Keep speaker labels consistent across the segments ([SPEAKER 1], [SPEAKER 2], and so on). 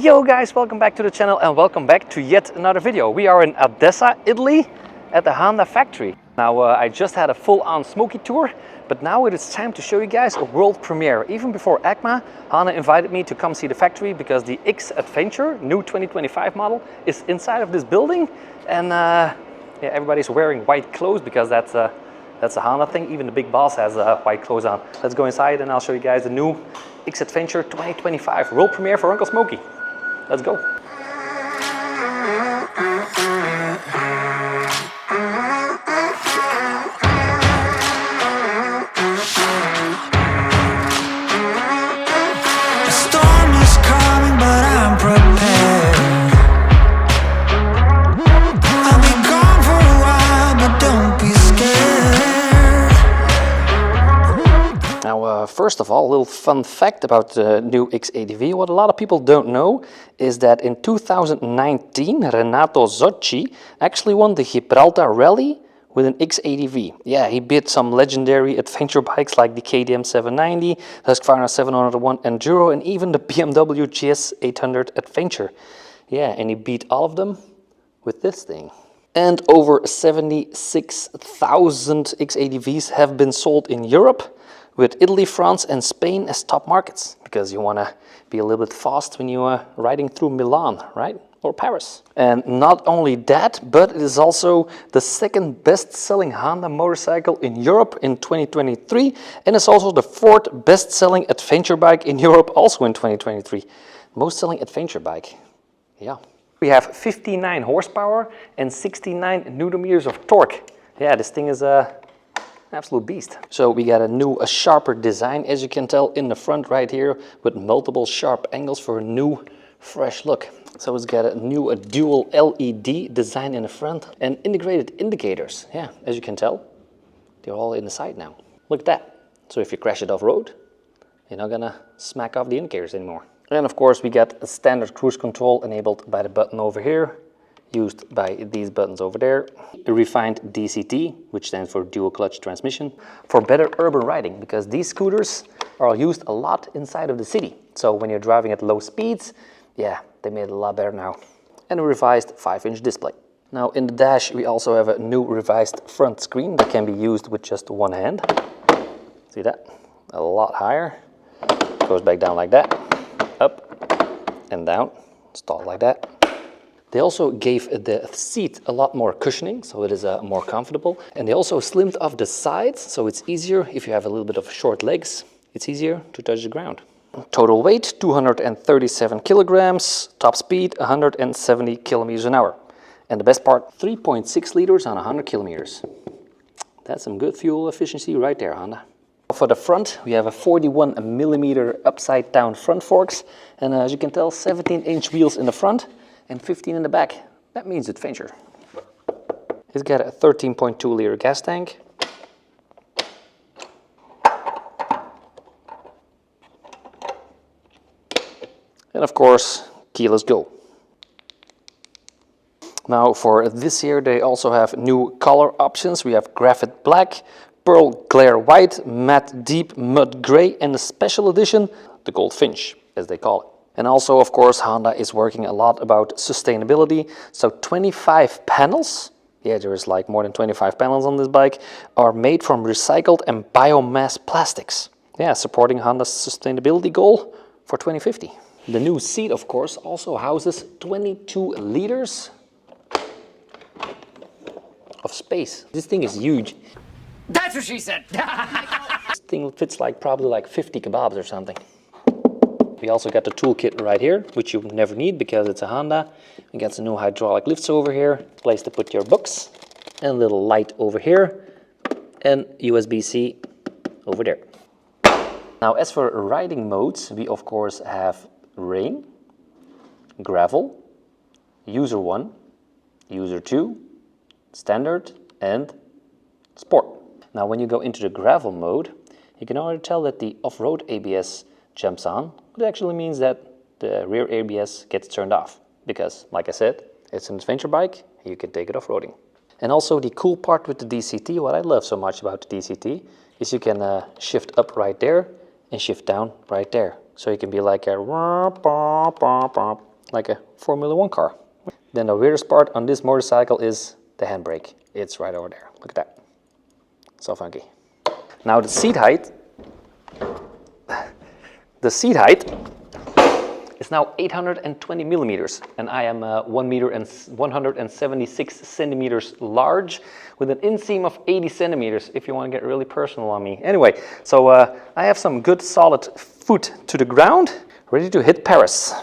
[SPEAKER 1] Yo guys, welcome back to the channel and welcome back to yet another video. We are in Odessa, Italy at the Honda factory. Now I just had a full-on Smokey tour, but now it is time to show you guys a world premiere. Even before EICMA, Honda invited me to come see the factory because the X-Adventure, new 2025 model, is inside of this building. And yeah, everybody's wearing white clothes because that's a Honda thing. Even the big boss has white clothes on. Let's go inside and I'll show you guys the new X-Adventure 2025 world premiere for Uncle Smokey. Let's go. First of all, a little fun fact about the new X-ADV. What a lot of people don't know is that in 2019, Renato Zocchi actually won the Gibraltar Rally with an X-ADV. Yeah, he beat some legendary adventure bikes like the KTM 790, Husqvarna 701 Enduro, and even the BMW GS 800 Adventure. Yeah, and he beat all of them with this thing. And over 76,000 X-ADVs have been sold in Europe, with Italy, France and Spain as top markets, because you want to be a little bit fast when you are riding through Milan, right? Or Paris. And not only that, but it is also the second best-selling Honda motorcycle in Europe in 2023, and it's also the fourth best-selling adventure bike in Europe also in 2023. Most selling adventure bike, yeah. We have 59 horsepower and 69 Newton meters of torque. Yeah, this thing is absolute beast. So we got a sharper design, as you can tell, in the front right here, with multiple sharp angles for a new fresh look. So it's got a dual LED design in the front and integrated indicators. Yeah, as you can tell, they're all in the side now. Look at that. So if you crash it off-road, you're not gonna smack off the indicators anymore. And of course we got a standard cruise control enabled by the button over here, used by these buttons over there. A refined DCT, which stands for dual clutch transmission, for better urban riding, because these scooters are used a lot inside of the city. So when you're driving at low speeds, yeah, they made it a lot better now. And a revised 5-inch display. Now in the dash we also have a new revised front screen that can be used with just one hand. See that? A lot higher. Goes back down like that, up and down, installed like that. They also gave the seat a lot more cushioning, so it is more comfortable. And they also slimmed off the sides, so it's easier if you have a little bit of short legs. It's easier to touch the ground. Total weight, 237 kilograms. Top speed, 170 kilometers an hour. And the best part, 3.6 liters on 100 kilometers. That's some good fuel efficiency right there, Honda. For the front, we have a 41 millimeter upside down front forks. And as you can tell, 17-inch wheels in the front and 15 in the back. That means adventure. It's got a 13.2 liter gas tank. And of course, keyless go. Now for this year, they also have new color options. We have graphite black, pearl glare white, matte deep mud gray, and the special edition, the goldfinch, as they call it. And also, of course, Honda is working a lot about sustainability. So 25 panels, yeah, there is like more than 25 panels on this bike, are made from recycled and biomass plastics. Yeah, supporting Honda's sustainability goal for 2050. The new seat, of course, also houses 22 liters of space. This thing is huge.
[SPEAKER 2] That's what she said!
[SPEAKER 1] This thing fits like probably like 50 kebabs or something. We also got the toolkit right here, which you never need because it's a Honda. We got some new hydraulic lifts over here, place to put your books, and a little light over here, and USB-C over there. Now as for riding modes, we of course have rain, gravel, user 1, user 2, standard, and sport. Now when you go into the gravel mode, you can already tell that the off-road ABS jumps on. It actually means that the rear ABS gets turned off because, like I said, it's an adventure bike and you can take it off-roading. And also the cool part with the DCT, what I love so much about the DCT, is you can shift up right there and shift down right there. So you can be like a Formula 1 car. Then the weirdest part on this motorcycle is the handbrake. It's right over there. Look at that. So funky. Now the seat height. The seat height is now 820 millimeters, and I am 1 meter and 176 centimeters large, with an inseam of 80 centimeters. If you want to get really personal on me. Anyway, so I have some good solid foot to the ground, ready to hit Paris.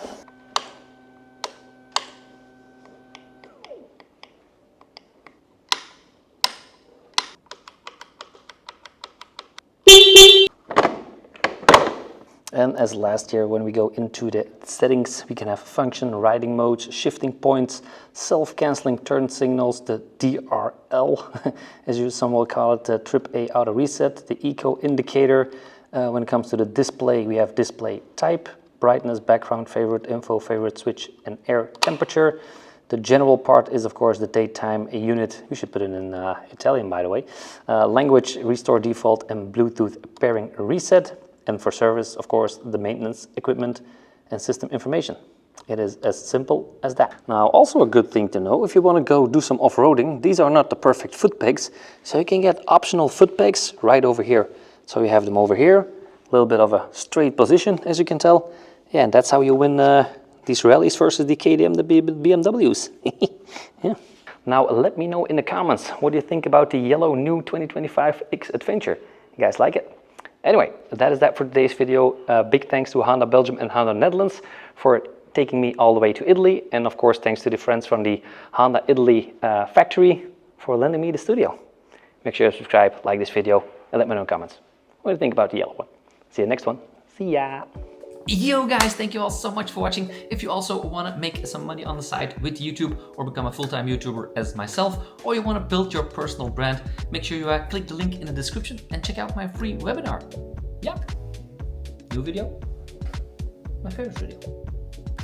[SPEAKER 1] And as last year, when we go into the settings, we can have function, riding modes, shifting points, self-canceling turn signals, the DRL, as you some will call it, the trip A auto reset, the eco indicator. When it comes to the display, we have display type, brightness, background, favorite, info, favorite, switch, and air temperature. The general part is, of course, the daytime unit. You should put it in Italian, by the way. Language, restore default, and Bluetooth pairing reset. And for service, of course, the maintenance, equipment, and system information. It is as simple as that. Now, also a good thing to know, if you want to go do some off-roading, these are not the perfect foot pegs, so you can get optional foot pegs right over here. So you have them over here, a little bit of a straight position, as you can tell. Yeah, and that's how you win these rallies versus the KTM, the BMWs. Yeah. Now, let me know in the comments, what do you think about the yellow new 2025 X Adventure? You guys like it? Anyway, that is that for today's video. Big thanks to Honda Belgium and Honda Netherlands for taking me all the way to Italy. And of course, thanks to the friends from the Honda Italy factory for lending me the studio. Make sure to subscribe, like this video, and let me know in the comments what do you think about the yellow one. See you next one. See ya!
[SPEAKER 3] Yo guys, thank you all so much for watching. If you also want to make some money on the side with YouTube or become a full-time YouTuber as myself, or you want to build your personal brand, make sure you click the link in the description and check out my free webinar. Yeah, new video, my favorite video.